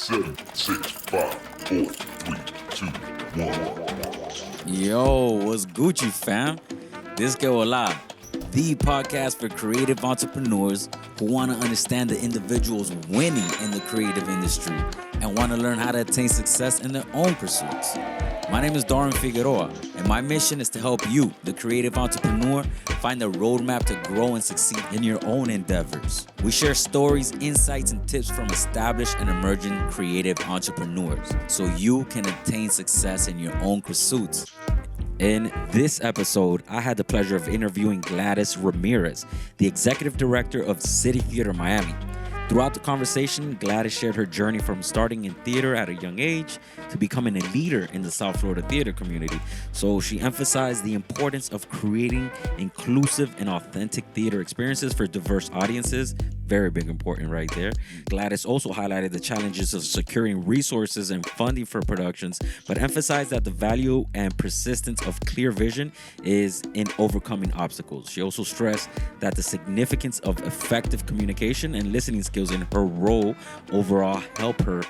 7, 6, 5, 4, 3, 2, 1. Yo, what's Gucci, fam? This is Bola, the podcast for creative entrepreneurs who want to understand the individuals winning in the creative industry and want to learn how to attain success in their own pursuits. My name is Darren Figueroa, and my mission is to help you, the creative entrepreneur, find the roadmap to grow and succeed in your own endeavors. We share stories, insights, and tips from established and emerging creative entrepreneurs so you can attain success in your own pursuits. In this episode, I had the pleasure of interviewing Gladys Ramirez, the executive director of City Theater Miami. Throughout the conversation, Gladys shared her journey from starting in theater at a young age to becoming a leader in the South Florida theater community. So she emphasized the importance of creating inclusive and authentic theater experiences for diverse audiences. Very big important right there. Gladys also highlighted the challenges of securing resources and funding for productions, but emphasized that the value and persistence of clear vision is in overcoming obstacles. She also stressed that the significance of effective communication and listening skills in her role overall help her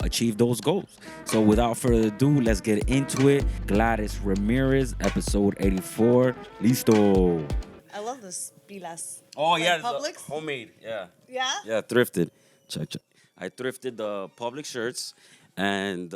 achieve those goals. So without further ado, let's get into it. Gladys Ramirez, episode 84. Listo. I love this pilas. Oh, Like yeah, Publix? homemade, yeah. Yeah? Yeah, thrifted. Check. I thrifted the public shirts, and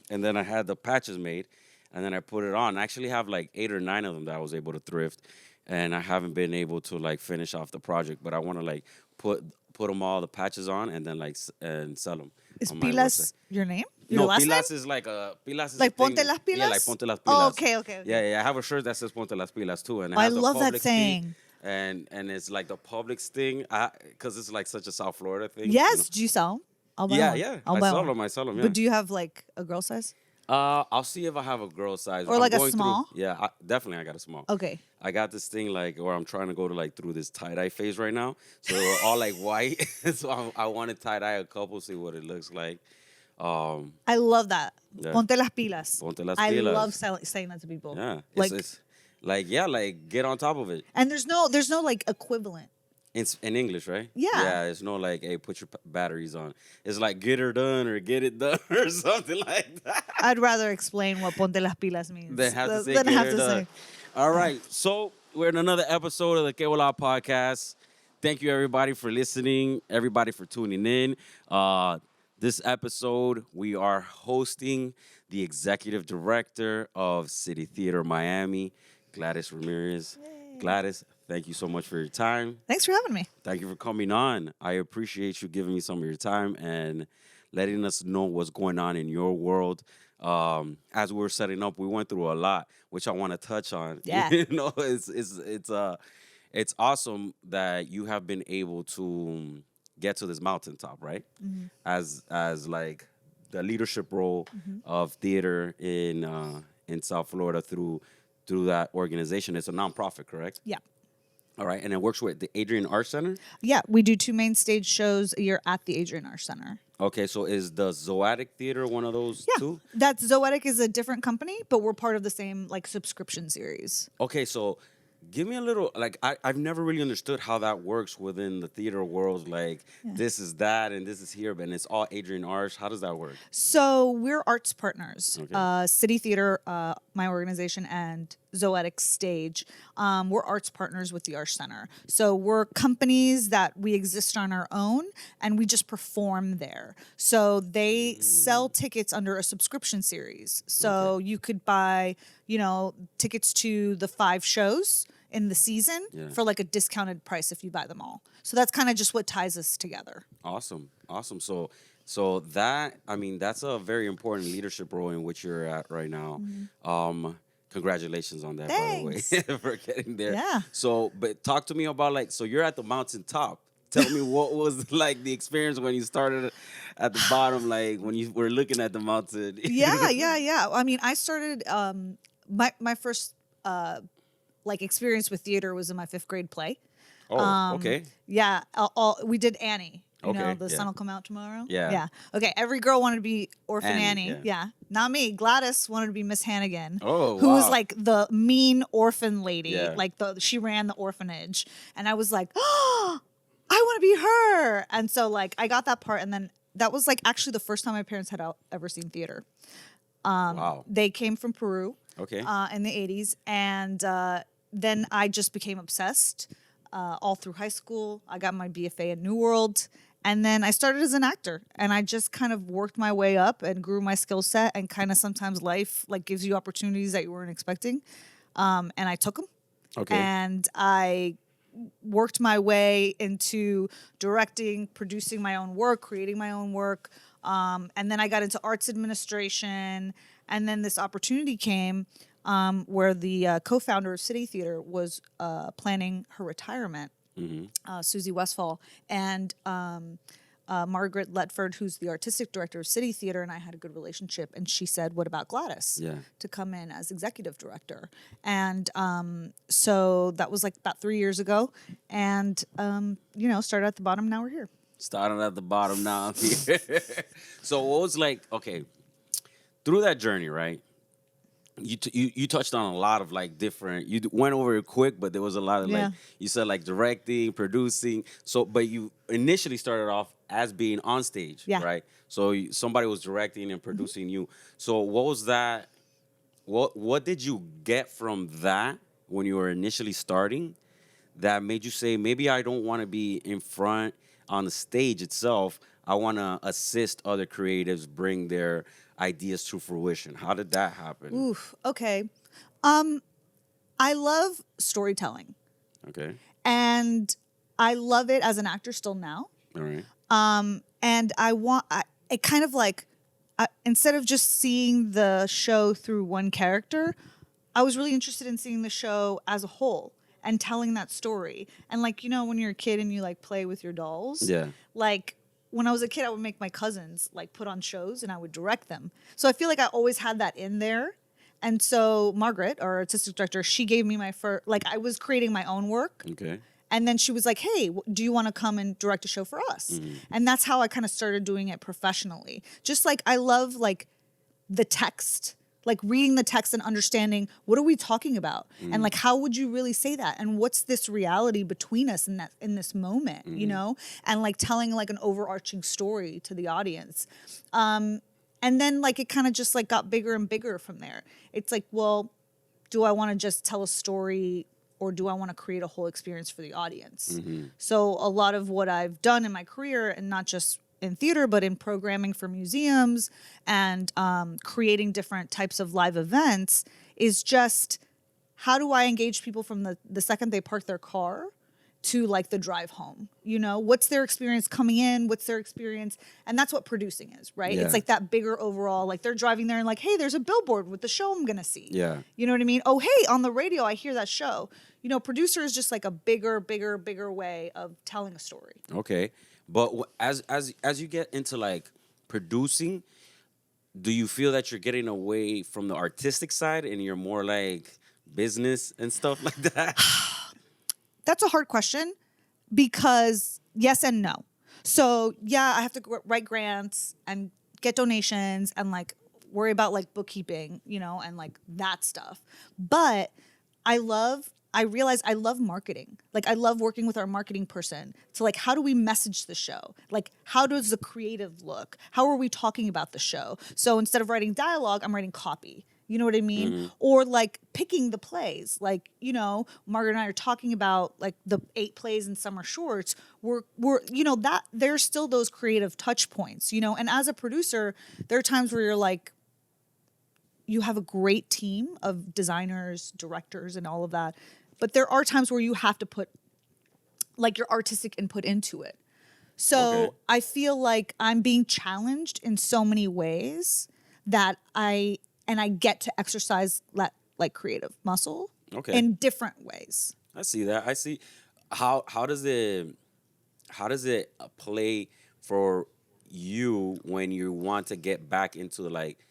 then I had the patches made, and then I put it on. I actually have like 8 or 9 of them that I was able to thrift, and I haven't been able to like finish off the project, but I want to like put them all the patches on and then like and sell them. Is on my pilas website. your name? Your No, last pilas name? is like a pilas is Like a thing. ponte las pilas? Yeah, like ponte las pilas. Oh, okay. Yeah. I have a shirt that says ponte las pilas too, and it I has the love that Publix saying. thing, and it's like the Publix thing, because it's like such a South Florida thing. Yes. Do you sell 'em? I'll buy one. Yeah. I'll I buy sell one. them. I sell them. Yeah. But do you have like a girl size? I'll see if I have a girl size Or I'm like a going through- small? Yeah, definitely. I got a small. Okay. I got this thing like where I'm trying to go to like through this tie dye phase right now. So we're all like white. So I want to tie dye a couple, see what it looks like. I love that. Yeah. Ponte las pilas. Ponte las I pilas. love saying that to people. Yeah, Like, it's like like get on top of it. and there's no like equivalent. It's in English, right? Yeah. Yeah, it's no like, hey, put your batteries on. It's like get her done or get it done or something like that. I'd rather explain what ponte las pilas means They have to say than get have her to done. say. All right, so we're in another episode of the Bola podcast. Thank you, everybody, for listening, everybody for tuning in. This episode, we are hosting the executive director of City Theater Miami, Gladys Ramirez. Yay. Gladys, thank you so much for your time. Thanks for having me. Thank you for coming on. I appreciate you giving me some of your time and letting us know what's going on in your world. As we were setting up, we went through a lot, which I want to touch on. Yeah. It's awesome that you have been able to get to this mountaintop, right? Mm-hmm. As like the leadership role of theater in South Florida through that organization. It's a nonprofit, correct? Yeah. All right, and it works with the Adrian Art Center? Yeah, we do 2 main stage shows a year at the Adrian Art Center. Okay, so is the Zoetic Theater one of those Yeah, too? that's Zoetic is a different company, but we're part of the same like subscription series. Okay, so give me a little, like, I've never really understood how that works within the theater world. Like, this is that and this is here, but it's all Adrian Arts. How does that work? So we're arts partners. Okay. City Theater, my organization, and Zoetic Stage. We're arts partners with the Arts Center. So we're companies that we exist on our own and we just perform there. So they sell tickets under a subscription series. So you could buy, tickets to the 5 shows in the season for like a discounted price if you buy them all. So that's kind of just what ties us together. Awesome. So that, I mean, that's a very important leadership role in which you're at right now. Congratulations on that, Thanks. by the way, for getting there. Yeah. So, but talk to me about so you're at the mountaintop. Tell me what was like the experience when you started at the bottom, like when you were looking at the mountain. Yeah. I mean, I started my first experience with theater was in my 5th grade play. Oh, okay. Yeah, we did Annie. The sun will come out tomorrow. Yeah. Okay, every girl wanted to be Orphan Annie, Annie. yeah. Not me. Gladys wanted to be Miss Hannigan. Oh, who was wow. like the mean orphan lady. Yeah. Like she ran the orphanage, and I was like, oh, I want to be her. And so like I got that part, and then that was like actually the first time my parents had ever seen theater. Wow. They came from Peru Okay. in the 80s. And then I just became obsessed all through high school. I got my BFA at New World. And then I started as an actor, and I just kind of worked my way up and grew my skill set. And kind of sometimes life like gives you opportunities that you weren't expecting, and I took them. Okay. And I worked my way into directing, producing my own work, creating my own work, and then I got into arts administration. And then this opportunity came where the co-founder of City Theater was planning her retirement. Susie Westfall, and Margaret Letford, who's the artistic director of City Theater, and I had a good relationship. And she said, "What about Gladys? Yeah. To come in as executive director?" And so that was like about 3 years ago, and started at the bottom. Now we're here. Starting at the bottom, now I'm here. So what was like, okay, through that journey, right? You touched on a lot of like different. You went over it quick, but there was a lot of Yeah. like you said like directing, producing. So, but you initially started off as being on stage, Yeah. right? So somebody was directing and producing you. So what was that? What did you get from that when you were initially starting that made you say maybe I don't want to be in front on the stage itself? I want to assist other creatives bring their ideas to fruition. How did that happen? Oof. Okay. I love storytelling, Okay. and I love it as an actor still now. All right. And it kind of like, instead of just seeing the show through one character, I was really interested in seeing the show as a whole and telling that story. And like, when you're a kid and you like play with your dolls, Yeah. like when I was a kid, I would make my cousins like put on shows and I would direct them. So I feel like I always had that in there. And so Margaret, our artistic director, she gave me my first, like I was creating my own work. Okay. And then she was like, "Hey, do you want to come and direct a show for us?" And that's how I kind of started doing it professionally. Just like I love like the text, like reading the text and understanding what are we talking about, and like how would you really say that, and what's this reality between us in this moment, and like telling like an overarching story to the audience. And then like it kind of just like got bigger and bigger from there. It's like, well, do I want to just tell a story, or do I want to create a whole experience for the audience? So a lot of what I've done in my career, and not just in theater, but in programming for museums and creating different types of live events, is just how do I engage people from the second they park their car to like the drive home? What's their experience coming in? What's their experience? And that's what producing is, right? Yeah. It's like that bigger overall, like they're driving there and like, hey, there's a billboard with the show I'm going to see. Yeah. You know what I mean? Oh, hey, on the radio, I hear that show. Producer is just like a bigger way of telling a story. Okay. But as you get into like producing, do you feel that you're getting away from the artistic side and you're more like business and stuff like that? That's a hard question, because yes and no. So yeah, I have to write grants and get donations and like worry about like bookkeeping, and like that stuff. But I realize I love marketing. Like I love working with our marketing person to like, how do we message the show? Like, how does the creative look? How are we talking about the show? So instead of writing dialogue, I'm writing copy. You know what I mean? Or like picking the plays. Like, Margaret and I are talking about like the 8 plays in summer shorts. We're that there's still those creative touch points, and as a producer, there are times where you're like, you have a great team of designers, directors, and all of that. But there are times where you have to put like your artistic input into it. So Okay. I feel like I'm being challenged in so many ways that I get to exercise that like creative muscle in different ways. I see that. I see how does it play for you when you want to get back into like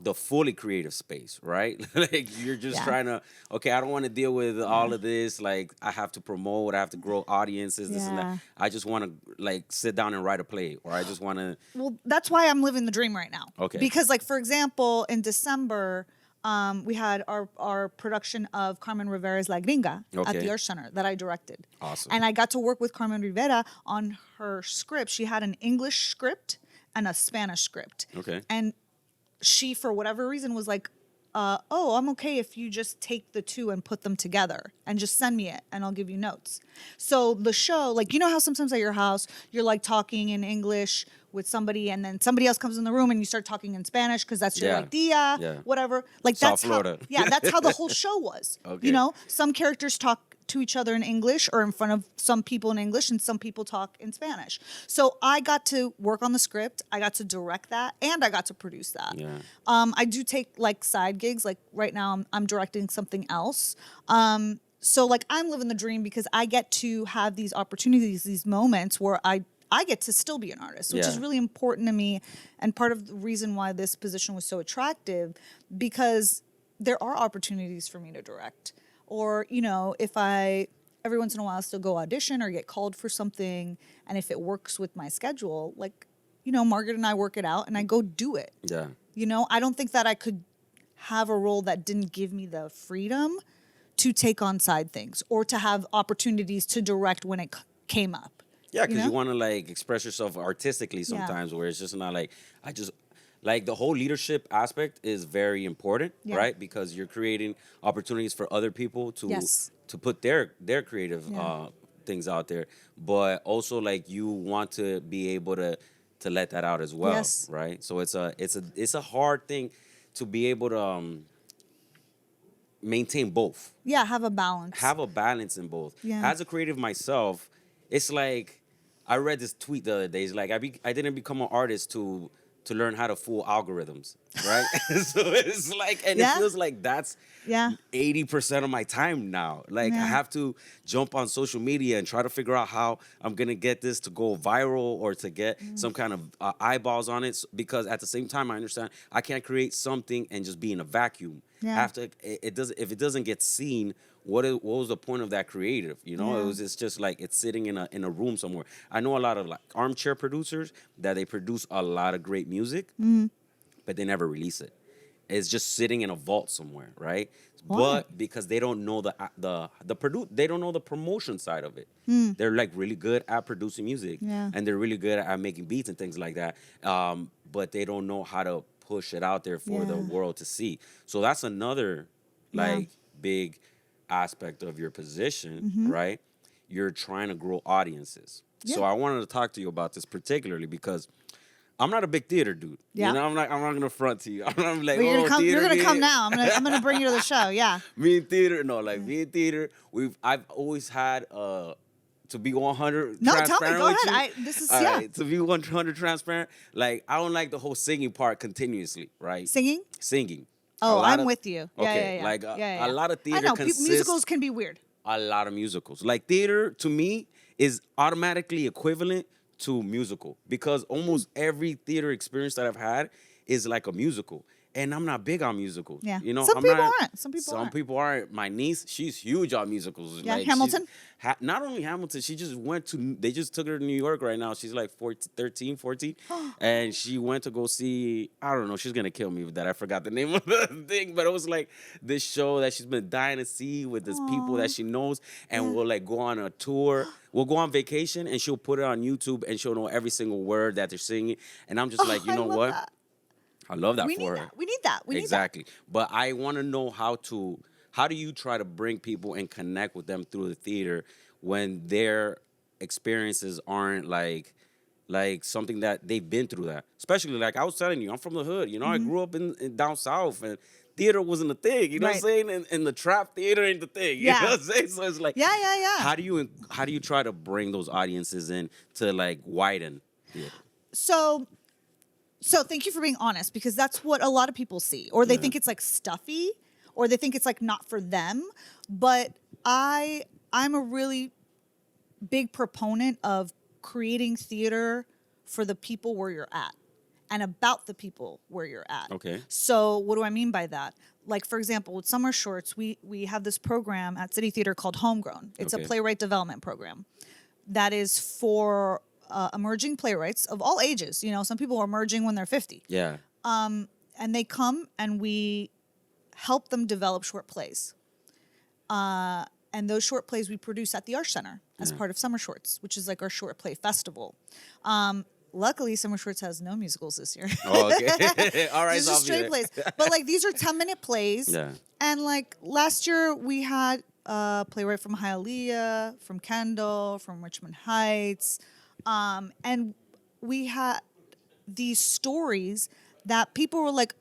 the fully creative space, right? Like you're just Yeah. trying to, okay, I don't want to deal with all of this. Like I have to promote, I have to grow audiences, this and Yeah. that. I just want to like sit down and write a play, or I just want to. Well, that's why I'm living the dream right now. Okay. Because like, for example, in December, We had our production of Carmen Rivera's La Gringa at Okay. the Art Center that I directed. Awesome. And I got to work with Carmen Rivera on her script. She had an English script and a Spanish script. Okay. And she, for whatever reason, was like, oh, I'm okay if you just take the two and put them together and just send me it and I'll give you notes. So the show, like, you know how sometimes at your house, you're like talking in English with somebody and then somebody else comes in the room and you start talking in Spanish because that's your Yeah. idea, Yeah. whatever. Like South that's Florida. how, yeah, that's how the whole show was. Okay. You know, some characters talk to each other in English or in front of some people in English and some people talk in Spanish. So I got to work on the script, I got to direct that, and I got to produce that. Yeah. I do take like side gigs. Like right now I'm directing something else. So like I'm living the dream because I get to have these opportunities, these moments where I get to still be an artist, which is Yeah. really important to me and part of the reason why this position was so attractive, because there are opportunities for me to direct. Or, you know, if I every once in a while still go audition or get called for something, and if it works with my schedule, like, you know, Margaret and I work it out and I go do it. Yeah. You know, I don't think that I could have a role that didn't give me the freedom to take on side things or to have opportunities to direct when it came up. Yeah, because know? you want to like express yourself artistically sometimes, where it's just not like I just like the whole leadership aspect is very important, Yeah. right? Because you're creating opportunities for other people to Yes. to put their creative Yeah. things out there, but also like you want to be able to let that out as well, Yes. right? So it's a hard thing to be able to maintain both. Yeah, have a balance. Have a balance in both. Yeah. As a creative myself, it's like I read this tweet the other day. It's like I didn't become an artist to learn how to fool algorithms, right? So it's like, and Yeah. it feels like that's Yeah. 80% of my time now. Like I Yeah. have to jump on social media and try to figure out how I'm gonna get this to go viral or to get some kind of eyeballs on it. Because at the same time, I understand I can't create something and just be in a vacuum. Yeah. After it doesn't, if it doesn't get seen, what was the point of that creative? You know, Yeah. it's just like it's sitting in a room somewhere. I know a lot of like armchair producers that they produce a lot of great music, but they never release it. It's just sitting in a vault somewhere, right? Why? But because they don't know they don't know the promotion side of it. They're like really good at producing music, Yeah. and they're really good at making beats and things like that. But they don't know how to push it out there for the Yeah. world to see. So that's another Yeah. like big aspect of your position, Mm-hmm. right? You're trying to grow audiences. So Yeah. I wanted to talk to you about this particularly because I'm not a big theater dude. Yeah. You know, I'm not gonna front to you. I'm like, But you're oh, gonna come. theater, You're gonna me come and- now. I'm gonna bring you to the show. Yeah. Me and theater, no, like me and theater. I've always had to be 100 No, tell me. transparent Go with ahead. you. This is All yeah. right, to be 100 transparent, like I don't like the whole singing part continuously, right? Singing. Singing. Oh, A lot I'm of- with you. Yeah, Okay, yeah, yeah. like yeah, yeah. a lot of I theater know consists musicals can be weird. a lot of musicals. Like theater to me is automatically equivalent to musical because almost every theater experience that I've had is like a musical. And I'm not big on musicals. Yeah. You know, Some I'm people not, aren't. Some people aren't. people aren't. My niece, she's huge on musicals. Yeah, Like, Hamilton? not only Hamilton, she just went to, they just took her to New York right now. She's like 13, 14. And she went to go see, I don't know, she's going to kill me with that. I forgot the name of the thing. But it was like this show that she's been dying to see with this people that she knows. And we'll like go on a tour. We'll go on vacation and she'll put it on YouTube and she'll know every single word that they're singing. And I'm just like, you I know love what? that. I love that We for need her. that. We need that. We need that. Exactly. But I want to know how do you try to bring people and connect with them through the theater when their experiences aren't like something that they've been through that. Especially like I was telling you, I'm from the hood. You know, I grew up in down south and theater wasn't a thing. You know what I'm Right. saying? And the trap theater ain't the thing. You Yeah. know what I'm saying? So it's like Yeah, yeah, yeah. How do you try to bring those audiences in to like widen theater? So thank you for being honest because that's what a lot of people see, or they think it's like stuffy, or they think it's like not for them. But I'm a really big proponent of creating theater for the people where you're at and about the people where you're at. Okay. So what do I mean by that? Like, for example, with Summer Shorts, we have this program at City Theater called Homegrown. It's Okay. a playwright development program that is for emerging playwrights of all ages. You know, some people are emerging when they're 50. Yeah. And they come and we help them develop short plays. And those short plays we produce at the Arts Center as part of Summer Shorts, which is like our short play festival. Luckily, Summer Shorts has no musicals this year. Oh, okay. All right. These are straight plays. But like these are 10-minute plays. Yeah. And like last year we had a playwright from Hialeah, from Kendall, from Richmond Heights. And we had these stories that people were like,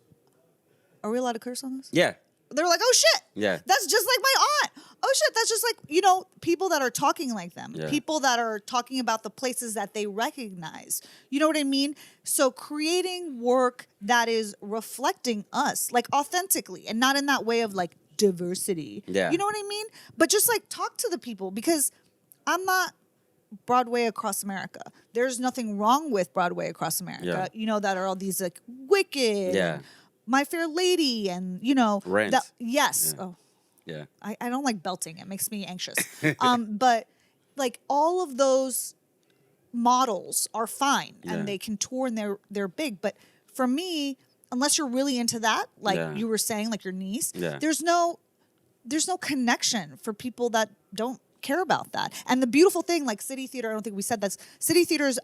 are we allowed to curse on this? Yeah. They're like, oh shit. Yeah. That's just like my aunt. Oh shit. That's just like, people that are talking like them. Yeah. People that are talking about the places that they recognize. You know what I mean? So creating work that is reflecting us, like authentically, and not in that way of like diversity. Yeah. You know what I mean? But just like talk to the people, because I'm not Broadway across America. There's nothing wrong with Broadway across America. That are all these like Wicked. Yeah. And My Fair Lady, and Rent. Yes. Yeah. Oh, Yeah. I don't like belting. It makes me anxious. But like all of those models are fine and they can tour and they're big. But for me, unless you're really into that, like you were saying, like your niece, there's no connection for people that don't care about that. And the beautiful thing, like City Theater, I don't think we said this. City Theater's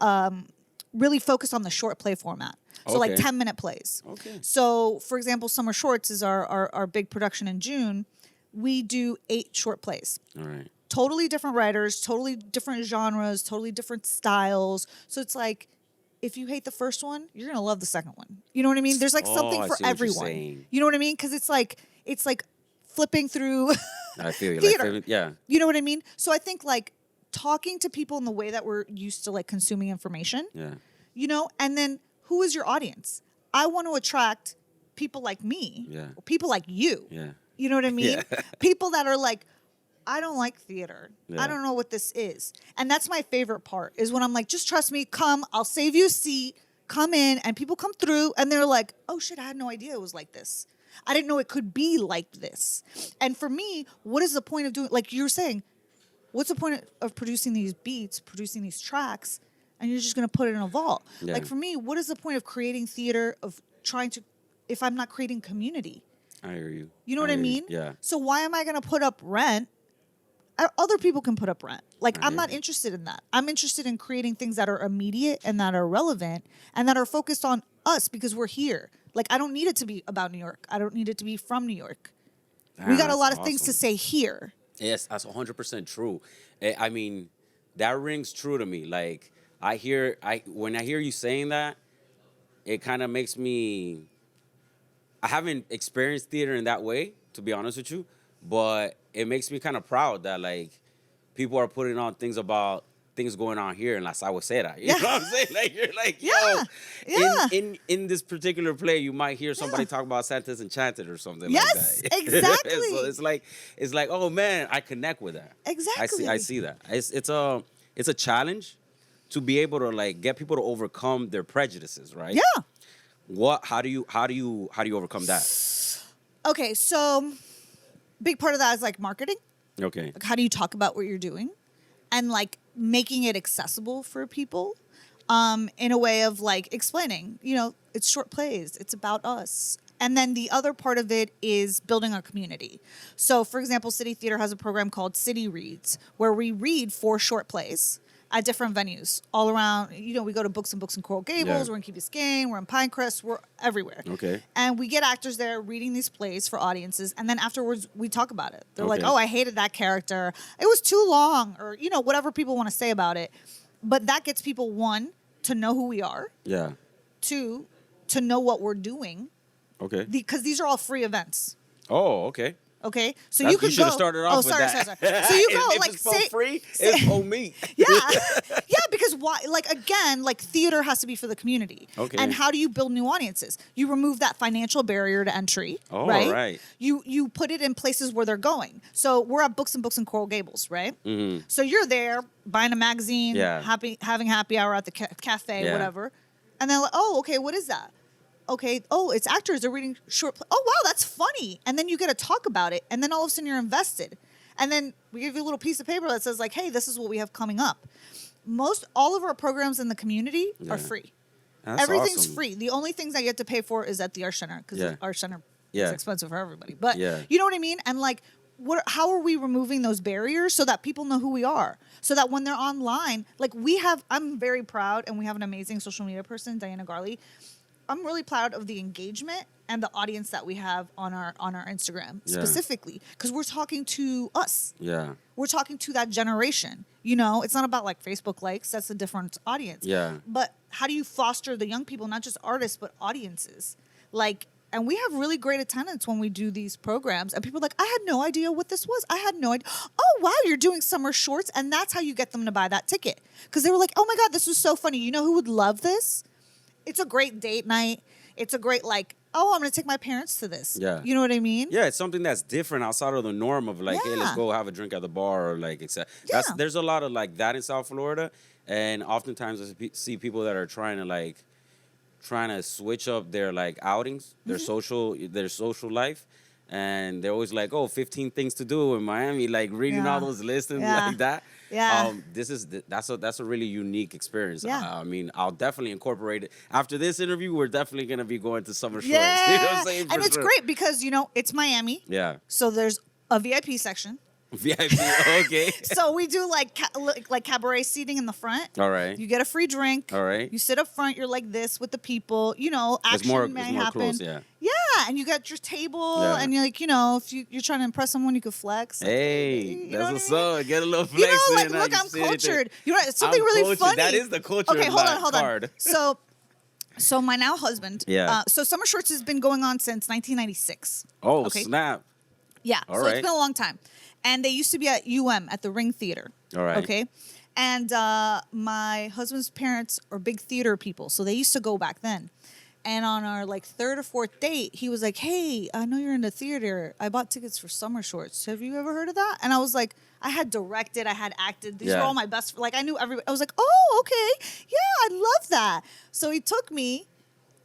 really focused on the short play format. So like 10-minute plays. Okay. So for example, Summer Shorts is our big production in June. We do 8 short plays. All right. Totally different writers, totally different genres, totally different styles. So it's like, if you hate the first one, you're gonna love the second one. You know what I mean? There's like something I for see what you're everyone. saying. You know what I mean? Because it's like flipping through I feel you. theater. Like, yeah. You know what I mean? So I think like talking to people in the way that we're used to like consuming information. Yeah. And then who is your audience? I want to attract people like me. Yeah. Or people like you. Yeah. You know what I mean? Yeah. People that are like, I don't like theater. Yeah. I don't know what this is. And that's my favorite part, is when I'm like, just trust me, come, I'll save you a seat, come in, and people come through and they're like, oh shit, I had no idea it was like this. I didn't know it could be like this. And for me, what is the point of doing, like you were saying, what's the point of producing these beats, producing these tracks, and you're just going to put it in a vault? Yeah. Like for me, what is the point of creating theater, of trying to, if I'm not creating community? I hear you. You know what I mean? Yeah. So why am I going to put up rent? Other people can put up rent. Like, I'm not interested in that. I'm interested in creating things that are immediate and that are relevant and that are focused on us because we're here. Like, I don't need it to be about New York. I don't need it to be from New York. We got a lot of things to say here. Yes, that's 100% true. I mean, that rings true to me. Like, when I hear you saying that, it kind of makes me, I haven't experienced theater in that way, to be honest with you, but it makes me kind of proud that like people are putting on things about things going on here, unless I would say that. You know what I'm saying? Like, you're like, in this particular play, you might hear somebody talk about Santa's Enchanted or something like that. Exactly. So it's like, oh man, I connect with that. Exactly. I see that. It's a challenge to be able to like get people to overcome their prejudices, right? Yeah. How do you overcome that? Okay, so big part of that is like marketing. Okay. Like, how do you talk about what you're doing? And like making it accessible for people in a way of like explaining, it's short plays, it's about us. And then the other part of it is building a community. So for example, City Theater has a program called City Reads, where we read 4 short plays at different venues all around. We go to Books and Books in Coral Gables, we're in Key Biscayne, we're in Pinecrest, we're everywhere. Okay. And we get actors there reading these plays for audiences, and then afterwards we talk about it. They're like, oh, I hated that character. It was too long, or, whatever people want to say about it. But that gets people, 1, to know who we are. Yeah. 2, to know what we're doing. Okay. Because these are all free events. Oh, okay. Okay, so you could should go. have started off with sorry. that. So you go if like it's for free, it's for me. Yeah, because why? Like again, like theater has to be for the community. Okay. And how do you build new audiences? You remove that financial barrier to entry. Oh, right. Right. You put it in places where they're going. So we're at Books and Books in Coral Gables, right? Mm-hmm. So you're there buying a magazine, having happy hour at the cafe, whatever, and then like, oh, okay, what is that? Okay, it's actors. They're reading short. Oh, wow, that's funny. And then you get to talk about it. And then all of a sudden you're invested. And then we give you a little piece of paper that says like, hey, this is what we have coming up. All of our programs in the community are free. That's Everything's awesome. free. The only things that you have to pay for is at the Arts Center, because the Arts Center It's Yeah. expensive for everybody. But Yeah. you know what I mean? And like, how are we removing those barriers so that people know who we are? So that when they're online, like I'm very proud, and we have an amazing social media person, Diana Garley. I'm really proud of the engagement and the audience that we have on our Instagram Yeah. specifically, because we're talking to us. Yeah. We're talking to that generation. You know, it's not about like Facebook likes. That's a different audience. Yeah. But how do you foster the young people, not just artists, but audiences? Like, and we have really great attendance when we do these programs. And people are like, I had no idea what this was. I had no idea. Oh, wow, you're doing summer shorts. And that's how you get them to buy that ticket. Because they were like, oh my God, this was so funny. You know who would love this? It's a great date night. It's a great, like, oh, I'm going to take my parents to this. Yeah. You know what I mean? Yeah, it's something that's different outside of the norm of like, hey, let's Yeah. go have a drink at the bar or like, etc. Yeah. There's a lot of like that in South Florida, and oftentimes I see people that are trying to switch up their like outings, their social life, and they're always like, oh, 15 things to do in Miami, like reading Yeah. all those lists and Yeah. like that. Yeah. That's a really unique experience. Yeah. I mean, I'll definitely incorporate it. After this interview, we're definitely gonna be going to summer shorts. Yeah. You know what I'm saying? And For it's sure. great because, you know, it's Miami. Yeah. So there's a VIP section. VIP. Okay. So we do like cabaret seating in the front. All right. You get a free drink. All right. You sit up front. You're like this with the people. You know, action may happen. Close, yeah. Yeah, and you got your table, Yeah. and you're like, you know, if you're trying to impress someone, you could flex. Like, Hey, you know that's what what's I mean? up. Get a little You flex know, like, in. look, you I'm sit there. cultured. You know, it's something I'm really cultured. funny. That is the culture Okay, hold on. card. So my now husband. Yeah. So Summer Shorts has been going on since 1996. Oh, Okay. snap. Yeah. All so right. it's been a long time. And they used to be at at the Ring Theater. All right. Okay. And my husband's parents are big theater people. So they used to go back then. And on our like third or fourth date, he was like, hey, I know you're in the theater. I bought tickets for Summer Shorts. Have you ever heard of that? And I was like, I had directed, I had acted. These were Yeah. all my best. Like I knew everybody. I was like, oh, okay. Yeah, I love that. So he took me.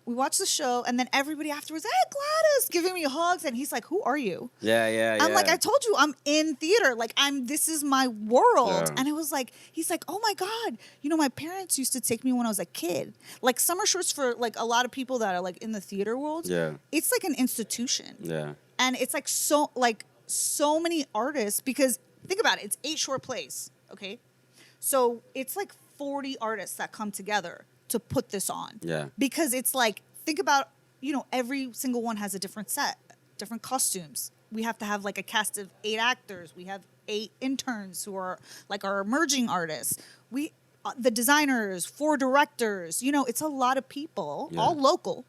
We watched the show, and then everybody afterwards, hey, Gladys, giving me hugs. And he's like, who are you? Yeah. I'm like, I told you, I'm in theater. Like, this is my world. Yeah. And it was like, he's like, oh my God. You know, my parents used to take me when I was a kid. Like, Summer Shorts for, like, a lot of people that are, like, in the theater world. Yeah. It's like an institution. Yeah. And it's, like, so many artists, because think about it. It's 8 short plays, okay? So it's, like, 40 artists that come together to put this on. Yeah. Because it's like, think about, you know, every single one has a different set, different costumes. We have to have like a cast of 8 actors. We have 8 interns who are like our emerging artists. The designers, 4 directors. You know, it's a lot of people, Yeah. all local.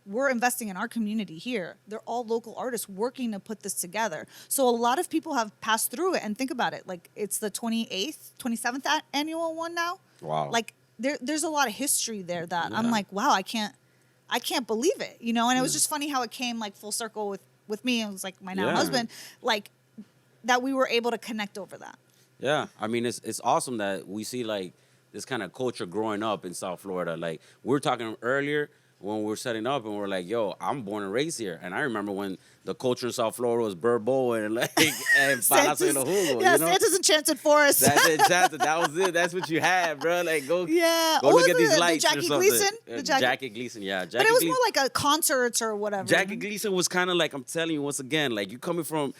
We're investing in our community here. They're all local artists working to put this together. So a lot of people have passed through it. And think about it. Like, it's the 27th annual one now. Wow. Like, there's a lot of history there that Yeah. I'm like, wow, I can't believe it, you know? And it was just funny how it came like full circle with me. It was like my now Yeah. husband, like that we were able to connect over that. Yeah, I mean, it's awesome that we see like this kind of culture growing up in South Florida. Like we were talking earlier when we were setting up, and we're like, "Yo, I'm born and raised here," and I remember when the culture in South Florida was Burbo and like and Palacio de Jugo. Yeah, You know? Santa's Enchanted Forest. That's enchanted. That was it. That's what you had, bro. Like go, Yeah. go Oh, look at the- these the lights or Jackie something. Gleason? The Jackie Gleason, yeah. but it was more like a concert or whatever. Jackie Gleason was kind of like, I'm telling you once again, like you coming from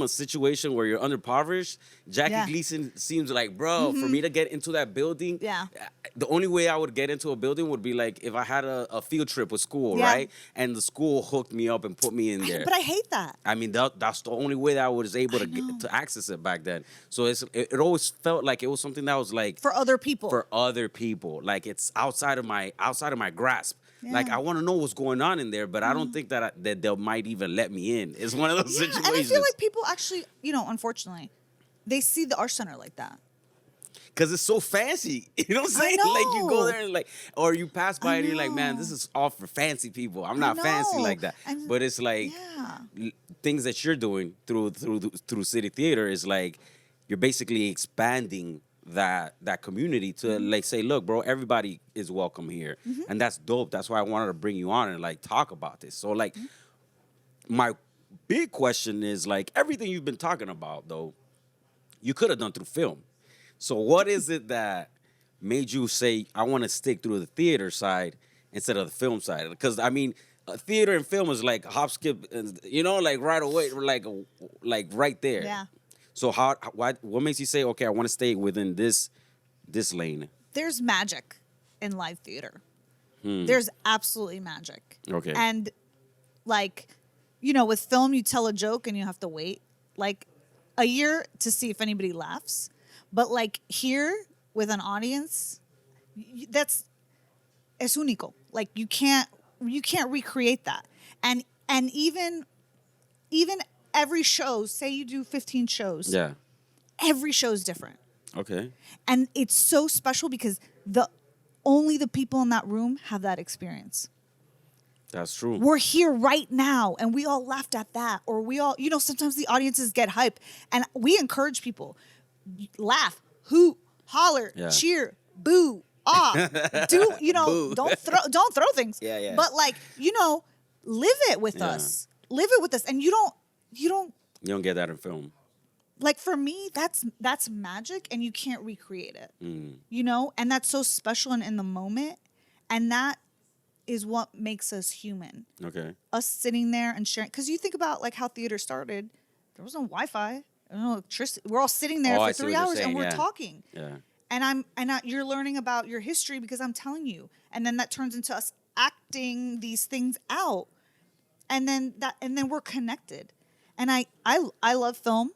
a situation where you're underpoverished. Jackie Yeah. Gleason seems like, bro, for me to get into that building, Yeah. the only way I would get into a building would be like if I had a field trip with school, Yeah. right? And the school hooked me up and put me in there. But I hate that. I mean, that's the only way that I was able to get to access it back then. So it always felt like it was something that was like For other people. for other people. Like it's outside of my grasp. Like Yeah. I want to know what's going on in there, but I don't think that they might even let me in. It's one of those Yeah, situations. and I feel like people actually, you know, unfortunately, they see the Arts Center like that. Cause it's so fancy. You know what I'm I saying? Like you go know. there and like, or you pass by I and you're like, man, this know. is all for fancy people. I'm not fancy know. like that. And- But it's like Yeah. things that you're doing through City Theater is like you're basically expanding that community to Mm-hmm. like say, look, bro, everybody is welcome here, and that's dope. That's why I wanted to bring you on and like talk about this. So like, Mm-hmm. my big question is like everything you've been talking about though, you could have done through film. So what is it that made you say I want to stick through the theater side instead of the film side? Because I mean, theater and film is like hop, skip, and, like right away, like right there. Yeah. So what makes you say, okay, I want to stay within this lane? There's magic in live theater. There's absolutely magic. Okay. And like, with film, you tell a joke and you have to wait like a year to see if anybody laughs. But like here with an audience, that's es único. Like you can't recreate that. And even every show, say you do 15 shows. Yeah. Every show is different. Okay. And it's so special because only the people in that room have that experience. That's true. We're here right now and we all laughed at that. Or we all, sometimes the audiences get hype. And we encourage people, laugh, hoot, holler, cheer, boo, do, Boo. don't throw things. Yeah, yeah. But like, live it with us. Live it with us. And you don't get that in film. like for me, that's magic and you can't recreate it. And that's so special and in the moment. And that is what makes us human. Okay. Us sitting there and sharing. Because you think about like how theater started. There was no Wi-Fi. There was no electricity. We're all sitting there I for see 3 what you're hours saying, and we're yeah. talking. Yeah. And you're learning about your history because I'm telling you. And then that turns into us acting these things out. And then we're connected. And I love film.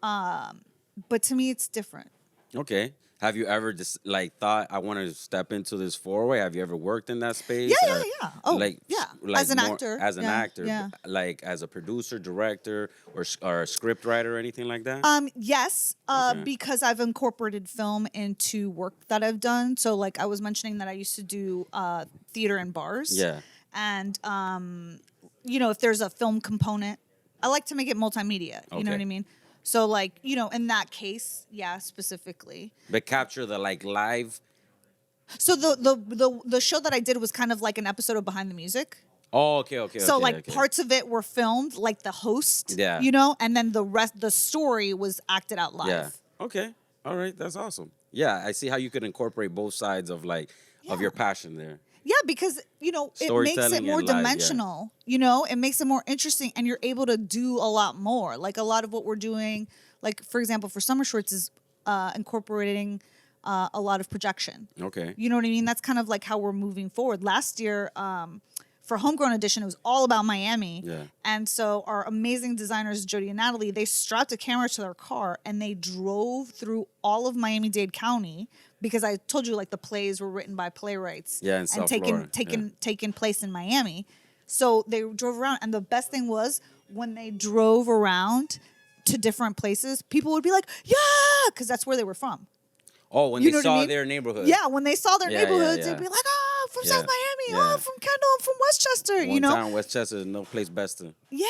But to me, it's different. Okay. Have you ever just thought I want to step into this four-way? Have you ever worked in that space? Yeah. Oh, yeah. As an more- actor. As an actor. Yeah. Like as a producer, director, or a script writer or anything like that? Yes, Okay. because I've incorporated film into work that I've done. So like I was mentioning that I used to do theater in bars. Yeah. And if there's a film component, I like to make it multimedia. You know Okay. what I mean? So like, in that case, yeah, specifically. But capture the live. So the show that I did was kind of like an episode of Behind the Music. Oh, okay. So okay. parts of it were filmed, like the host. Yeah. And then the story was acted out live. Yeah. Okay. All right. That's awesome. Yeah, I see how you could incorporate both sides of of your passion there. Yeah, because, it makes it Storytelling more and live, yeah. dimensional, it makes it more interesting and you're able to do a lot more. Like a lot of what we're doing, like, for example, for Summer Shorts is incorporating a lot of projection. Okay. You know what I mean? That's kind of like how we're moving forward. Last year, for Homegrown Edition, it was all about Miami. Yeah. And so our amazing designers, Jody and Natalie, they strapped a camera to their car and they drove through all of Miami-Dade County because I told you, the plays were written by playwrights. Yeah, in and South Florida. taken place in Miami. So they drove around. And the best thing was when they drove around to different places, people would be like, yeah, because that's where they were from. Oh, when You they know what I saw mean? their neighborhood. Yeah, when they saw their Yeah, neighborhoods, yeah. they'd be like, oh, from Yeah, South Miami, yeah. oh, from Kendall, I'm from Westchester, One time, Westchester is no place best to. Yeah.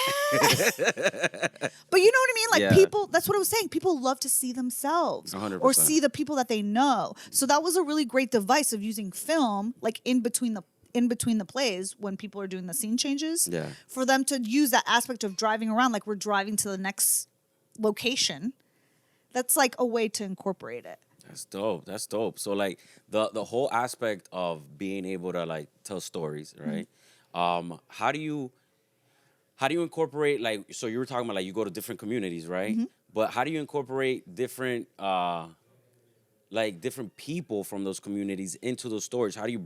But you know what I mean? Like Yeah. people, that's what I was saying. People love to see themselves 100%. or see the people that they know. So that was a really great device of using film, like in between the plays when people are doing the scene changes. Yeah. For them to use that aspect of driving around, like we're driving to the next location. That's like a way to incorporate it. That's dope. So the whole aspect of being able to tell stories, right? How do you incorporate so you were talking about you go to different communities, right? But how do you incorporate different different people from those communities into those stories? How do you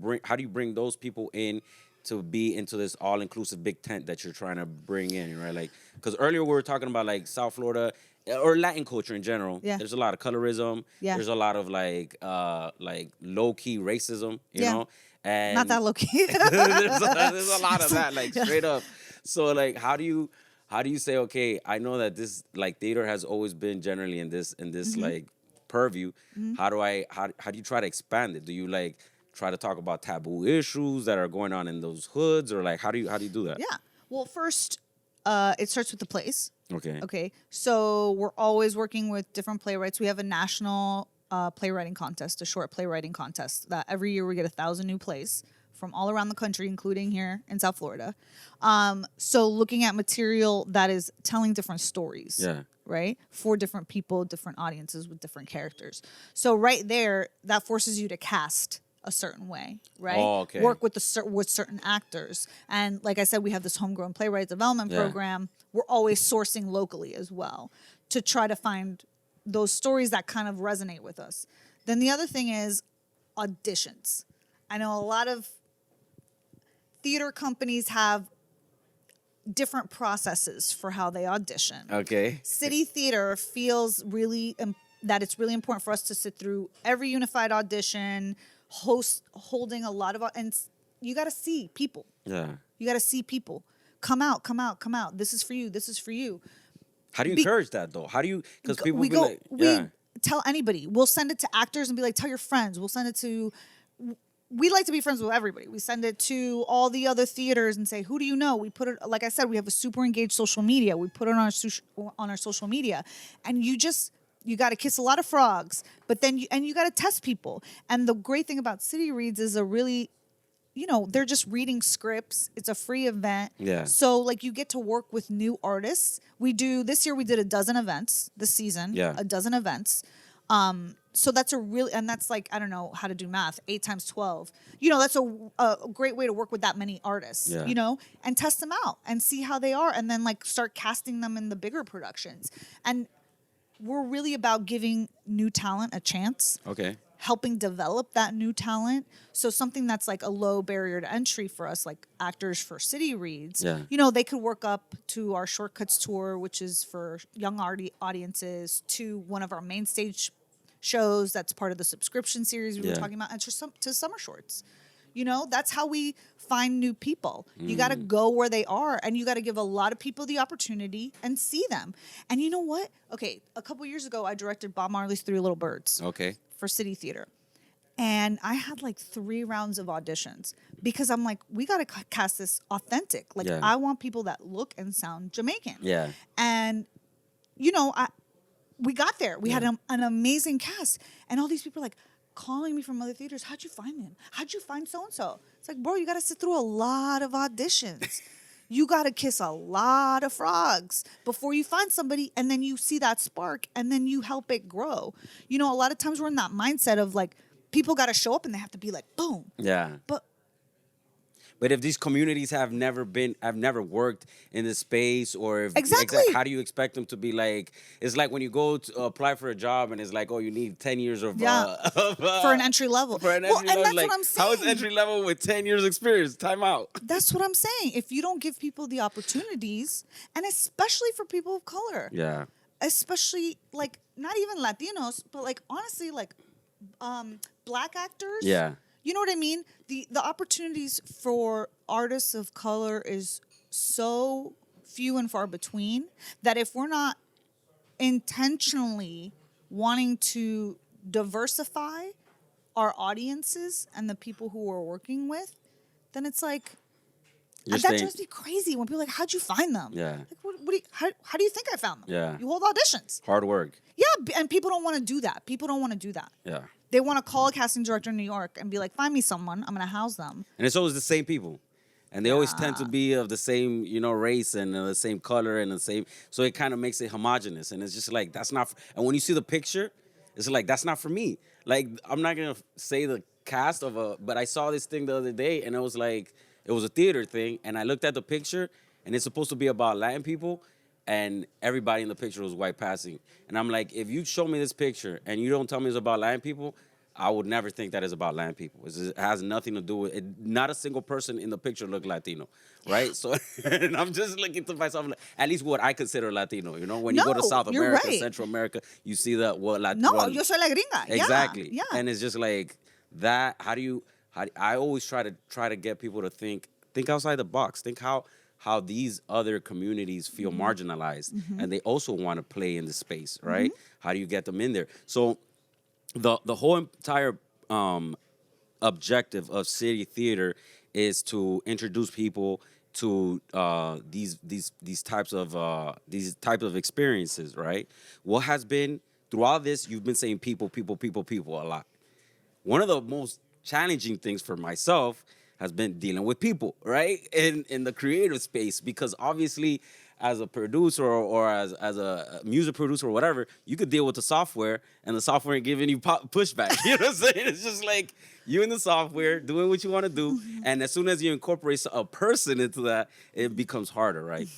bring those people in to be into this all-inclusive big tent that you're trying to bring in, right? Because earlier we were talking about South Florida or Latin culture in general. Yeah. There's a lot of colorism. Yeah. There's a lot of low-key racism, you Yeah. know? And Not that low key. there's a lot of that, straight up. So how do you say, okay, I know that this theater has always been generally in this purview. How do you try to expand it? Do you try to talk about taboo issues that are going on in those hoods, or how do you do that? Yeah. Well, first, it starts with the plays. Okay. Okay. So we're always working with different playwrights. We have a national playwriting contest, a short playwriting contest that every year we get 1,000 new plays from all around the country, including here in South Florida. So looking at material that is telling different stories. Yeah. Right? For different people, different audiences with different characters. So right there, that forces you to cast a certain way, right? Oh, okay. Work with with certain actors. And like I said, we have this homegrown playwright development Yeah. program. We're always sourcing locally as well to try to find those stories that kind of resonate with us. Then the other thing is auditions. I know a lot of theater companies have different processes for how they audition. Okay. City Theater feels really that it's really important for us to sit through every unified audition, holding a lot of and you got to see people. Yeah. You got to see people. Come out, come out, come out. This is for you. This is for you. How do you encourage that though? How do you? Because people we be go. like, We yeah. tell anybody. We'll send it to actors and be like, tell your friends. We'll send it to. We like to be friends with everybody. We send it to all the other theaters and say, who do you know? We put it, like I said, we have a super engaged social media. We put it on our social media, and you got to kiss a lot of frogs, but then you got to test people. And the great thing about City Reads is a really, they're just reading scripts. It's a free event. Yeah. So like you get to work with new artists. This year we did a dozen events this season. Yeah. A dozen events. So that's and that's like, I don't know how to do math, 8 times 12. That's a great way to work with that many artists, Yeah. and test them out and see how they are. And then like start casting them in the bigger productions. And we're really about giving new talent a chance. Okay. Helping develop that new talent. So something that's like a low barrier to entry for us, like actors for City Reads, Yeah. they could work up to our Shortcuts tour, which is for young audiences, to one of our main stage shows that's part of the subscription series we were talking about, and to summer shorts. That's how we find new people. You got to go where they are, and you got to give a lot of people the opportunity and see them. And you know what? Okay, a couple years ago, I directed Bob Marley's Three Little Birds Okay. for City Theater. And I had like 3 rounds of auditions because I'm like, we got to cast this authentic. Like, Yeah. I want people that look and sound Jamaican. Yeah. And, we got there. We had an amazing cast. And all these people are like calling me from other theaters. How'd you find them? How'd you find so-and-so? It's like, bro, you got to sit through a lot of auditions. You got to kiss a lot of frogs before you find somebody, and then you see that spark, and then you help it grow. A lot of times we're in that mindset of like, people got to show up and they have to be like, boom. Yeah. But if these communities have never worked in this space, or if, Exactly. how do you expect them to be like? It's like when you go to apply for a job and it's like, oh, you need 10 years of for an entry level. For an entry level, and that's like, what I'm saying. how is entry level with 10 years experience? Time out. That's what I'm saying. If you don't give people the opportunities, and especially for people of color, Yeah. especially like not even Latinos, but like honestly, like Black actors. Yeah. You know what I mean? The opportunities for artists of color is so few and far between that if we're not intentionally wanting to diversify our audiences and the people who we're working with, then it's like that drives me crazy when people are like, how'd you find them? Yeah. Like, how do you think I found them? Yeah. You hold auditions. Hard work. Yeah, and people don't want to do that. People don't want to do that. Yeah. They want to call a casting director in New York and be like, find me someone. I'm going to house them. And it's always the same people. And they always tend to be of the same, race and the same color and the same. So it kind of makes it homogenous. And it's just like, that's not. And when you see the picture, it's like, that's not for me. Like, I'm not going to say the cast but I saw this thing the other day and it was like, it was a theater thing. And I looked at the picture and it's supposed to be about Latin people. And everybody in the picture was white passing. And I'm like, if you show me this picture and you don't tell me it's about Latin people, I would never think that it's about Latin people. It has nothing to do with it. Not a single person in the picture looked Latino, right? So and I'm just looking to myself, like, at least what I consider Latino. When you go to South America, right. Central America, you see that what Latino. No, yo soy la gringa. Exactly. Yeah. And it's just like that. I always try to get people to think outside the box. Think how these other communities feel marginalized, and they also want to play in the space, right? How do you get them in there? So the whole entire objective of City Theater is to introduce people to these types of experiences, right? What has been throughout this, you've been saying people a lot. One of the most challenging things for myself has been dealing with people, right? In the creative space, because obviously as a producer or as a music producer or whatever, you could deal with the software and the software ain't giving you pushback. You know what I'm saying? It's just like you in the software doing what you want to do. And as soon as you incorporate a person into that, it becomes harder, right?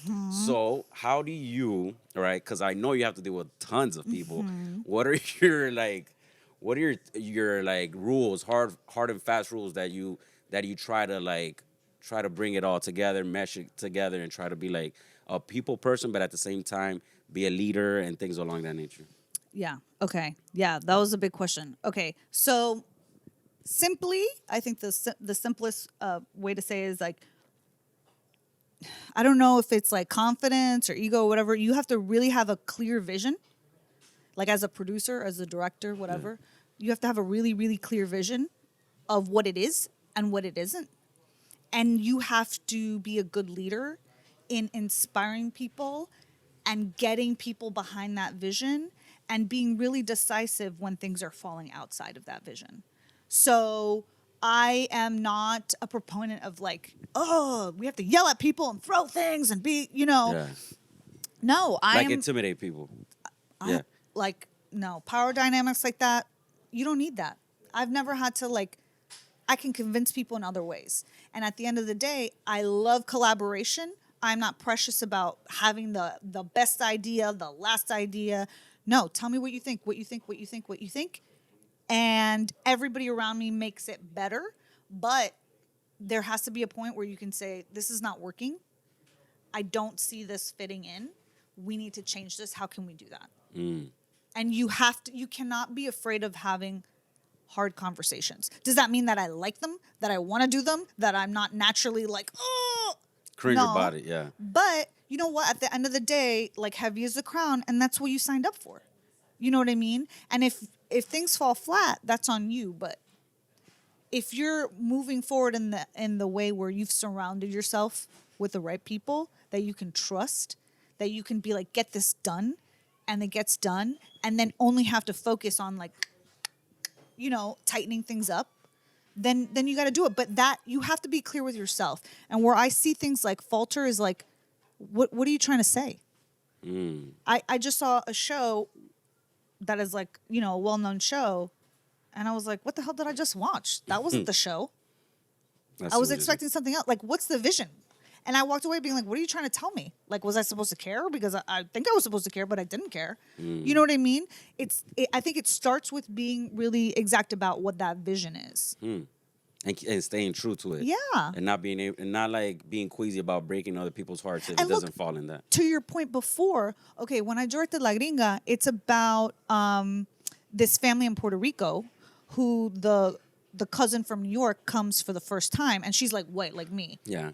So how do you, right? Because I know you have to deal with tons of people. What are your like rules, hard and fast rules that you try to bring it all together, mesh it together, and try to be like a people person, but at the same time be a leader and things along that nature? Yeah. Okay. Yeah, that was a big question. Okay. So simply, I think the simplest way to say it is like, I don't know if it's like confidence or ego or whatever. You have to really have a clear vision. Like as a producer, as a director, whatever, you have to have a really, really clear vision of what it is and what it isn't. And you have to be a good leader in inspiring people and getting people behind that vision and being really decisive when things are falling outside of that vision. So I am not a proponent of like, oh, we have to yell at people and throw things and be, Yeah. No, I am Intimidate people. Yeah. like, no, power dynamics like that, you don't need that. I've never had to like, I can convince people in other ways. And at the end of the day, I love collaboration. I'm not precious about having the best idea, the last idea. No, tell me what you think, what you think, what you think, what you think. And everybody around me makes it better. But there has to be a point where you can say, this is not working. I don't see this fitting in. We need to change this. How can we do that? And you cannot be afraid of having hard conversations. Does that mean that I like them, that I want to do them, that I'm not naturally like, oh, Cringe no. about it, yeah. But you know what? At the end of the day, like heavy is the crown, and that's what you signed up for. You know what I mean? And if things fall flat, that's on you. But if you're moving forward in the way where you've surrounded yourself with the right people that you can trust, that you can be like, get this done, and it gets done, and then only have to focus on like, tightening things up, then you got to do it. But that you have to be clear with yourself. And where I see things like falter is like, what are you trying to say? I just saw a show that is like, a well-known show. And I was like, what the hell did I just watch? That wasn't the show. I was expecting something else. Like, what's the vision? And I walked away being like, what are you trying to tell me? Like, was I supposed to care? Because I think I was supposed to care, but I didn't care. You know what I mean? I think it starts with being really exact about what that vision is. And staying true to it. Yeah. And not being queasy about breaking other people's hearts if it doesn't fall in that. To your point before, okay, when I directed La Gringa, it's about this family in Puerto Rico who the cousin from New York comes for the first time, and she's like white, like me. Yeah.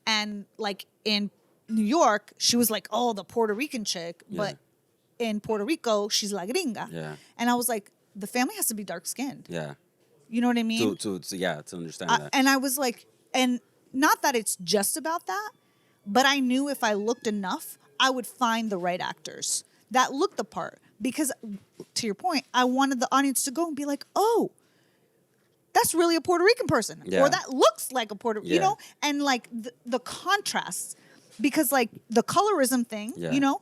And like in New York, she was like, oh, the Puerto Rican chick, but in Puerto Rico, she's La Gringa. Yeah. And I was like, the family has to be dark skinned. Yeah. You know what I mean? To understand that. And I was like, and not that it's just about that, but I knew if I looked enough, I would find the right actors that looked the part. Because to your point, I wanted the audience to go and be like, oh, that's really a Puerto Rican person. Yeah. Or that looks like a Puerto Rican, Yeah. and like the contrasts. Because like the colorism thing, Yeah.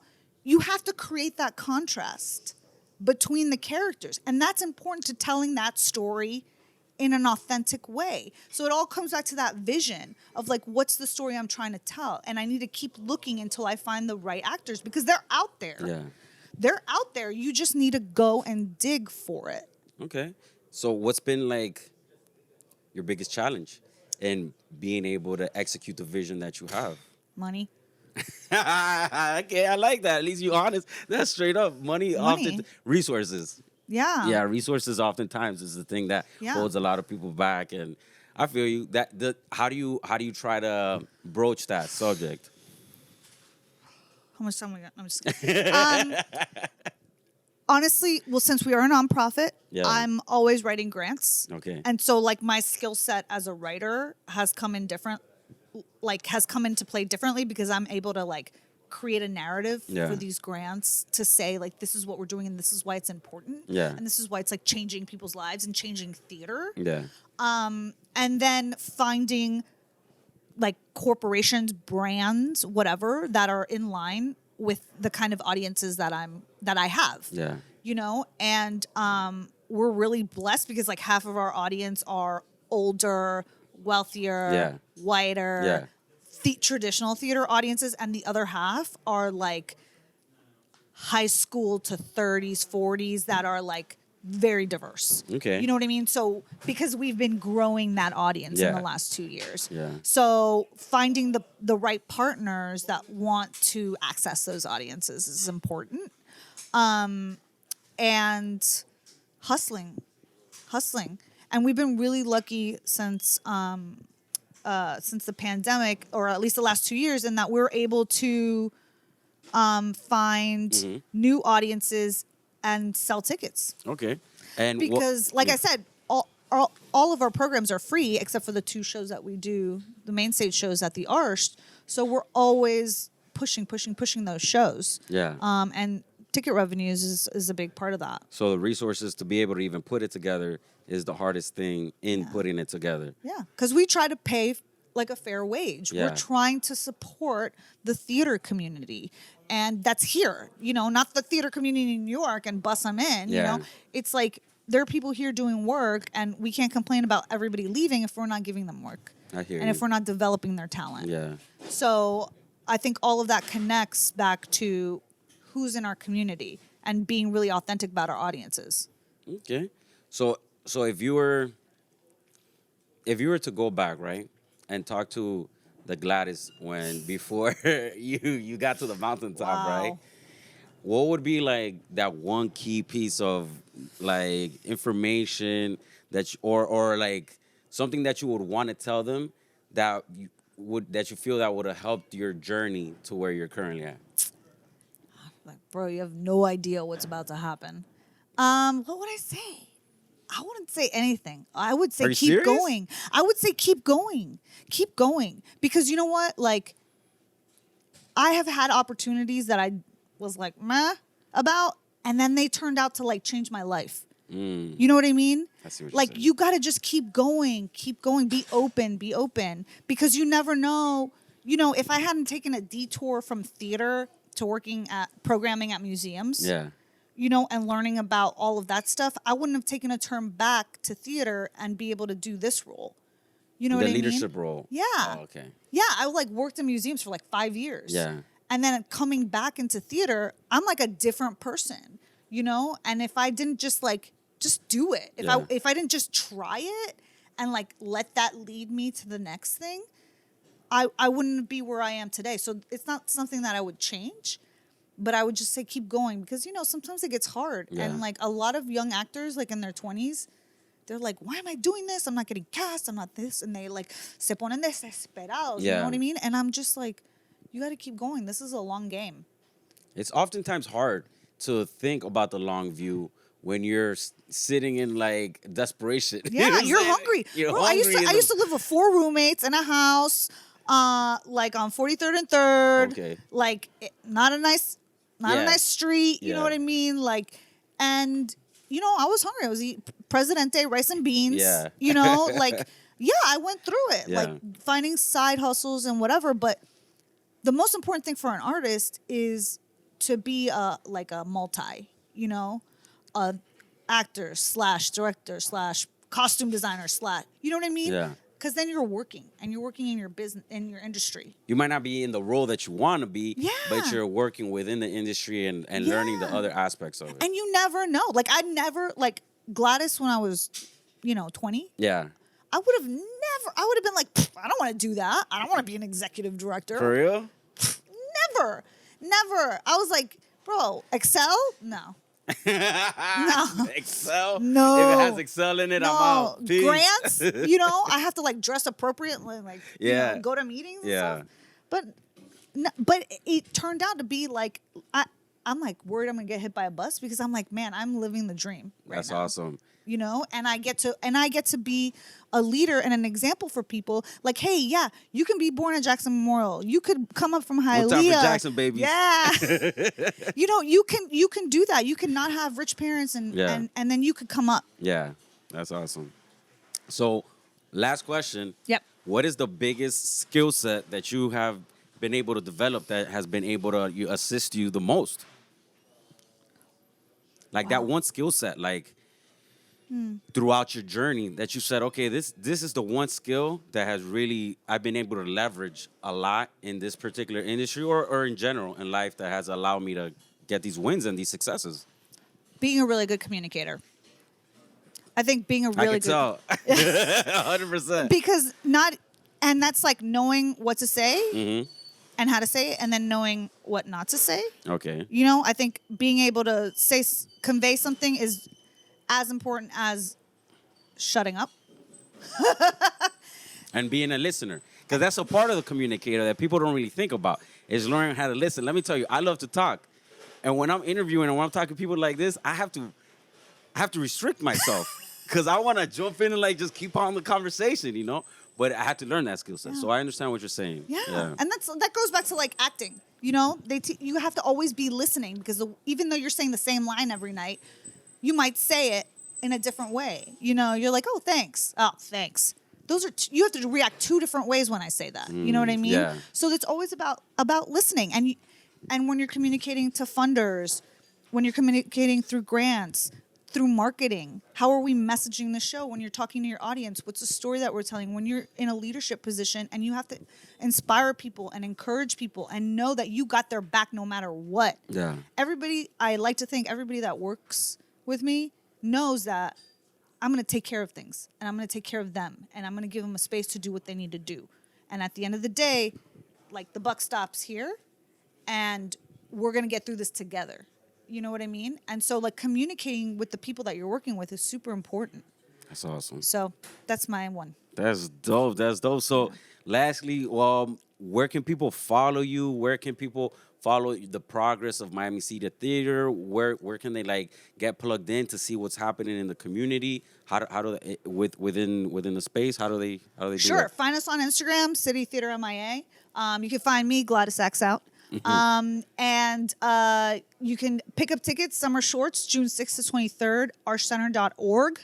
You have to create that contrast between the characters. And that's important to telling that story in an authentic way. So it all comes back to that vision of like, what's the story I'm trying to tell? And I need to keep looking until I find the right actors because they're out there. Yeah. They're out there. You just need to go and dig for it. Okay. So what's been like your biggest challenge in being able to execute the vision that you have? Money. Okay, I like that. At least you're honest. That's straight up. Money. Often resources. Yeah. Yeah, resources oftentimes is the thing that holds a lot of people back. And I feel you. How do you try to broach that subject? How much time we got? I'm just kidding. Honestly, well, since we are a nonprofit, I'm always writing grants. Okay. And so like my skill set as a writer has come into play differently because I'm able to like create a narrative for these grants to say like this is what we're doing and this is why it's important. Yeah. And this is why it's like changing people's lives and changing theater. Yeah. And then finding like corporations, brands, whatever, that are in line with the kind of audiences that I have. Yeah. You know, and we're really blessed because like half of our audience are older, wealthier, whiter, traditional theater audiences, and the other half are like high school to 30s, 40s that are like very diverse. Okay. You know what I mean? So because we've been growing that audience in the last 2 years. Yeah. So finding the right partners that want to access those audiences is important. And hustling. And we've been really lucky since the pandemic, or at least the last 2 years, in that we're able to find new audiences and sell tickets. Okay. And Because, like I said, all of our programs are free except for the 2 shows that we do, the main stage shows at the Arch. So we're always pushing those shows. Yeah. And ticket revenues is a big part of that. So the resources to be able to even put it together is the hardest thing in putting it together. Yeah, because we try to pay like a fair wage. Yeah. We're trying to support the theater community. And that's here, you know, not the theater community in New York and bus them in, you know. It's like there are people here doing work, and we can't complain about everybody leaving if we're not giving them work. I hear and you. if we're not developing their talent. Yeah. So I think all of that connects back to who's in our community and being really authentic about our audiences. Okay. So if you were to go back, right, and talk to the Gladys before you got to the mountaintop, right? What would be like that one key piece of like information that or like something that you would want to tell them that you feel that would have helped your journey to where you're currently at? Like, bro, you have no idea what's about to happen. What would I say? I wouldn't say anything. I would say keep serious? going. I would say keep going. Keep going. Because you know what? Like, I have had opportunities that I was like, meh, about, and then they turned out to like change my life. You know what I mean? I see what you're like, saying. you got to just keep going, be open, because you never know. You know, if I hadn't taken a detour from theater to working at programming at museums, you know, and learning about all of that stuff, I wouldn't have taken a turn back to theater and be able to do this role. You know what I mean? The leadership role. Yeah. Oh, okay. Yeah, I like worked in museums for like 5 years. Yeah. And then coming back into theater, I'm like a different person, you know? And if I didn't just do it, if I didn't just try it and like let that lead me to the next thing, I wouldn't be where I am today. So it's not something that I would change, but I would just say keep going, because, you know, sometimes it gets hard. Yeah. And like a lot of young actors, like in their 20s, they're like, why am I doing this? I'm not getting cast. I'm not this. And they like se ponen desesperados. You know what I mean? And I'm just like, you got to keep going. This is a long game. It's oftentimes hard to think about the long view when you're sitting in like desperation. Yeah, You know what I'm you're saying? hungry. You're Bro, hungry. I used to live with 4 roommates in a house, like on 43rd and 3rd. Okay. Like not a nice street. You know Yeah. what I mean? Like, and you know, I was hungry. I was eating Presidente rice and beans. Yeah. You know, like, yeah, I went through it, Yeah. like finding side hustles and whatever. But the most important thing for an artist is to be a multi, you know, a actor / director / costume designer / you know what I mean? Yeah. Because then you're working in your business, in your industry. You might not be in the role that you want to be, Yeah. but you're working within the industry and learning the Yeah. other aspects of it. And you never know. Like, I never, like Gladys when I was, 20, Yeah. I would have been like, I don't want to do that. I don't want to be an executive director. For real? Never. I was like, bro, Excel? No. No. Excel? No. If it has Excel in it, I'm out. Peace. Grants, I have to like dress appropriately, like go to meetings and stuff. But it turned out to be like I'm like worried I'm gonna get hit by a bus, because I'm like, man, I'm living the dream right That's now. awesome. And I get to be a leader and an example for people. Like, hey, yeah, you can be born at Jackson Memorial. You could come up from Hialeah. One time for Jackson, baby. Yeah. you can do that. You can not have rich parents and then you could come up. Yeah, that's awesome. So, last question. Yep. what is the biggest skill set that you have been able to develop that has been able to assist you the most? Like that one skill set, like throughout your journey that you said, okay, this is the one skill that has really I've been able to leverage a lot in this particular industry or in general in life that has allowed me to get these wins and these successes. Being a really good communicator. I think being a really I can tell. 100%. Because and that's like knowing what to say and how to say it, and then knowing what not to say. Okay. You know, I think being able to convey something is as important as shutting up. And being a listener. Because that's a part of the communicator that people don't really think about, is learning how to listen. Let me tell you, I love to talk. And when I'm interviewing and when I'm talking to people like this, I have to restrict myself. Because I want to jump in and like just keep on the conversation, you know? But I had to learn that skill set. Yeah. So I understand what you're saying. Yeah. And that goes back to like acting. You know, you have to always be listening, because even though you're saying the same line every night, you might say it in a different way. You know, you're like, oh, thanks. Oh, thanks. Those are you have to react two different ways when I say that. You know what I mean? Yeah. So it's always about listening. And when you're communicating to funders, when you're communicating through grants, through marketing, how are we messaging the show? When you're talking to your audience, what's the story that we're telling? When you're in a leadership position and you have to inspire people and encourage people and know that you got their back no matter what. Yeah. I like to think everybody that works with me knows that I'm going to take care of things, and I'm going to take care of them, and I'm going to give them a space to do what they need to do. And at the end of the day, like, the buck stops here, and we're going to get through this together. You know what I mean? And so, like, communicating with the people that you're working with is super important. That's awesome. So that's my one. That's dope. That's dope. So, lastly, where can people follow you? Where can people follow the progress of Miami City Theater? Where can they like get plugged in to see what's happening in the community? How do they, within the space? How do they do Sure. that? Find us on Instagram, City Theater MIA. You can find me, Gladys X out. And you can pick up tickets, summer shorts, June 6th to 23rd, archcenter.org.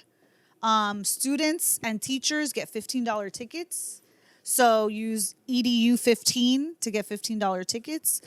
Students and teachers get $15 tickets. So use EDU15 to get $15 tickets.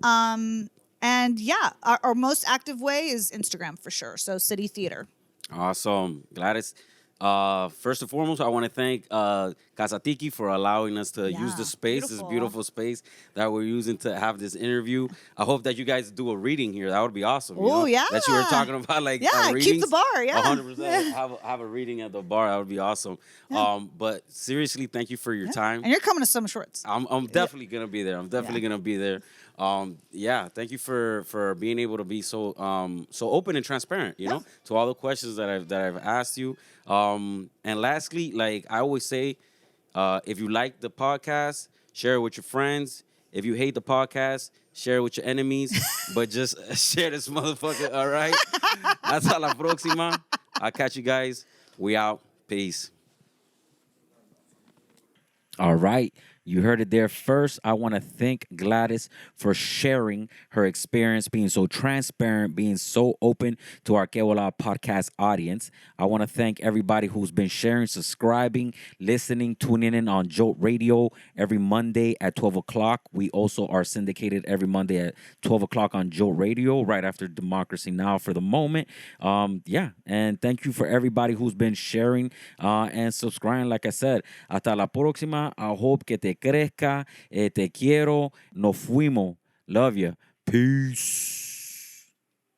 And yeah, our most active way is Instagram for sure. So City Theater. Awesome. Gladys, first and foremost, I want to thank Casatiki for allowing us to use the space, this beautiful space that we're using to have this interview. I hope that you guys do a reading here. That would be awesome. Oh, yeah. That you were talking about, like, keep readings. the bar, yeah. 100%. Have a reading at the bar. That would be awesome. Yeah. But seriously, thank you for your time. And you're coming to Summer Shorts. I'm definitely going to be there. I'm definitely going to be there. Yeah, thank you for being able to be so open and transparent, you know, to all the questions that I've asked you. And lastly, like I always say, if you like the podcast, share it with your friends. If you hate the podcast, share it with your enemies. But just share this motherfucker, all right? Hasta la próxima. I'll catch you guys. We out. Peace. All right. You heard it there first. I want to thank Gladys for sharing her experience, being so transparent, being so open to our Que Bola podcast audience. I want to thank everybody who's been sharing, subscribing, listening, tuning in on Jolt Radio every Monday at 12 o'clock. We also are syndicated every Monday at 12 o'clock on Jolt Radio, right after Democracy Now! For the moment. And thank you for everybody who's been sharing and subscribing. Like I said, hasta la próxima. I hope que te crezca. Te quiero. Nos fuimos. Love you. Peace.